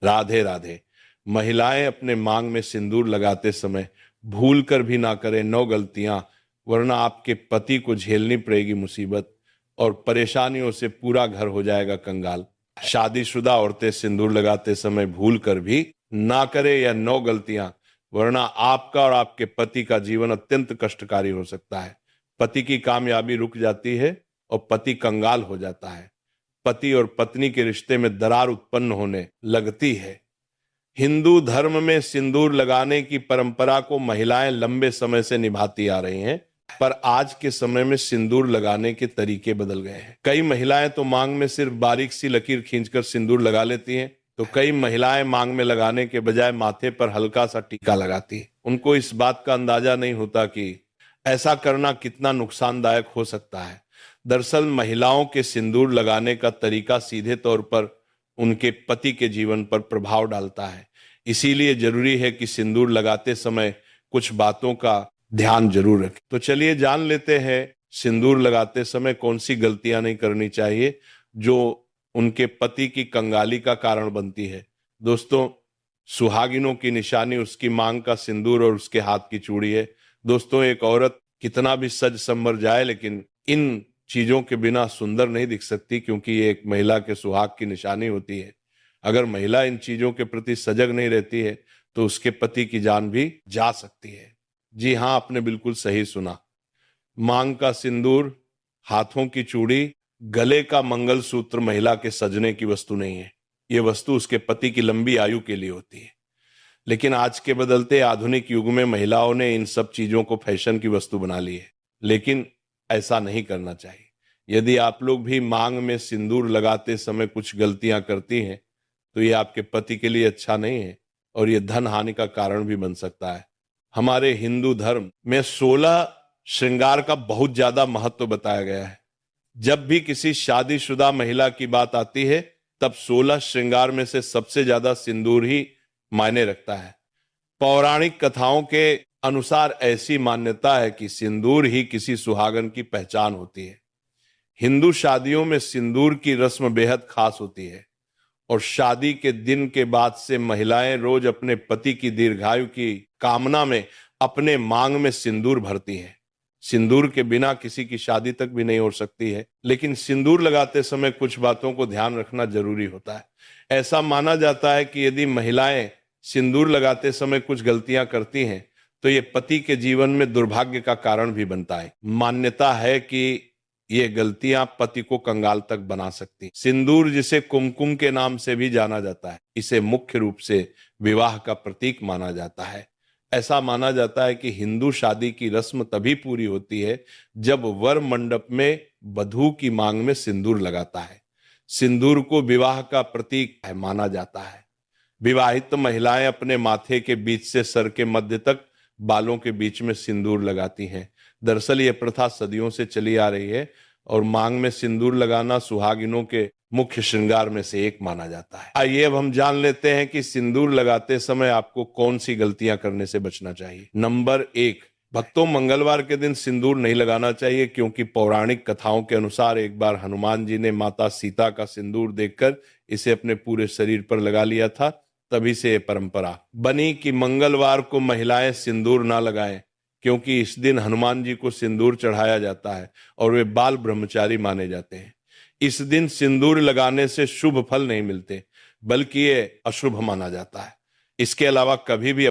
राधे राधे। महिलाएं अपने मांग में सिंदूर लगाते समय भूल कर भी ना करें 9 गलतियां, वरना आपके पति को झेलनी पड़ेगी मुसीबत और परेशानियों से पूरा घर हो जाएगा कंगाल। शादीशुदा औरतें सिंदूर लगाते समय भूल कर भी ना करें यह 9 गलतियां, वरना आपका और आपके पति का जीवन अत्यंत कष्टकारी हो सकता है। पति की कामयाबी रुक जाती है और पति कंगाल हो जाता है। पति और पत्नी के रिश्ते में दरार उत्पन्न होने लगती है। हिंदू धर्म में सिंदूर लगाने की परंपरा को महिलाएं लंबे समय से निभाती आ रही हैं, पर आज के समय में सिंदूर लगाने के तरीके बदल गए हैं। कई महिलाएं तो मांग में सिर्फ बारीक सी लकीर खींचकर सिंदूर लगा लेती हैं, तो कई महिलाएं मांग में लगाने के बजाय माथे पर हल्का सा टीका लगाती हैं। उनको इस बात का अंदाजा नहीं होता कि ऐसा करना कितना नुकसानदायक हो सकता है। दरअसल महिलाओं के सिंदूर लगाने का तरीका सीधे तौर पर उनके पति के जीवन पर प्रभाव डालता है। इसीलिए जरूरी है कि सिंदूर लगाते समय कुछ बातों का ध्यान जरूर रखें। तो चलिए जान लेते हैं सिंदूर लगाते समय कौन सी गलतियां नहीं करनी चाहिए जो उनके पति की कंगाली का कारण बनती है। दोस्तों, सुहागिनों की निशानी उसकी मांग का सिंदूर और उसके हाथ की चूड़ी है। दोस्तों, एक औरत कितना भी सज संवर जाए लेकिन इन चीजों के बिना सुंदर नहीं दिख सकती, क्योंकि ये एक महिला के सुहाग की निशानी होती है। अगर महिला इन चीजों के प्रति सजग नहीं रहती है तो उसके पति की जान भी जा सकती है। जी हां, आपने बिल्कुल सही सुना। मांग का सिंदूर, हाथों की चूड़ी, गले का मंगलसूत्र महिला के सजने की वस्तु नहीं है। ये वस्तु उसके पति की लंबी आयु के लिए होती है। लेकिन आज के बदलते आधुनिक युग में महिलाओं ने इन सब चीजों को फैशन की वस्तु बना ली है, लेकिन ऐसा नहीं करना चाहिए। यदि आप लोग भी मांग में सिंदूर लगाते समय कुछ गलतियां करती हैं तो ये आपके पति के लिए अच्छा नहीं है और ये धन हानि का कारण भी बन सकता है। हमारे हिंदू धर्म में 16 श्रृंगार का बहुत ज्यादा महत्व बताया गया है। जब भी किसी शादीशुदा महिला की बात आती है तब 16 श्रृंगार में से सबसे ज्यादा सिंदूर ही मायने रखता है। पौराणिक कथाओं के अनुसार ऐसी मान्यता है कि सिंदूर ही किसी सुहागन की पहचान होती है। हिंदू शादियों में सिंदूर की रस्म बेहद खास होती है और शादी के दिन के बाद से महिलाएं रोज अपने पति की दीर्घायु की कामना में अपने मांग में सिंदूर भरती हैं। सिंदूर के बिना किसी की शादी तक भी नहीं हो सकती है, लेकिन सिंदूर लगाते समय कुछ बातों को ध्यान रखना जरूरी होता है। ऐसा माना जाता है कि यदि महिलाएं सिंदूर लगाते समय कुछ गलतियां करती हैं तो ये पति के जीवन में दुर्भाग्य का कारण भी बनता है। मान्यता है कि ये गलतियां पति को कंगाल तक बना सकती हैं। सिंदूर, जिसे कुमकुम के नाम से भी जाना जाता है, इसे मुख्य रूप से विवाह का प्रतीक माना जाता है। ऐसा माना जाता है कि हिंदू शादी की रस्म तभी पूरी होती है जब वर मंडप में वधू की मांग में सिंदूर लगाता है। सिंदूर को विवाह का प्रतीक माना जाता है। विवाहित महिलाएं अपने माथे के बीच से सर के मध्य तक बालों के बीच में सिंदूर लगाती हैं। दरअसल ये प्रथा सदियों से चली आ रही है और मांग में सिंदूर लगाना सुहागिनों के मुख्य श्रृंगार में से एक माना जाता है। आइए अब हम जान लेते हैं कि सिंदूर लगाते समय आपको कौन सी गलतियां करने से बचना चाहिए। नंबर 1, भक्तों, मंगलवार के दिन सिंदूर नहीं लगाना चाहिए, क्योंकि पौराणिक कथाओं के अनुसार एक बार हनुमान जी ने माता सीता का सिंदूर देखकर इसे अपने पूरे शरीर पर लगा लिया था। तभी से ये परंपरा बनी कि मंगलवार को महिलाएं सिंदूर ना लगाएं, क्योंकि इस दिन हनुमान जी को सिंदूर चढ़ाया जाता है और वे बाल ब्रह्मचारी माने जाते हैं। इस दिन सिंदूर लगाने से शुभ फल नहीं मिलते, बल्कि ये अशुभ माना जाता है। इसके अलावा कभी भी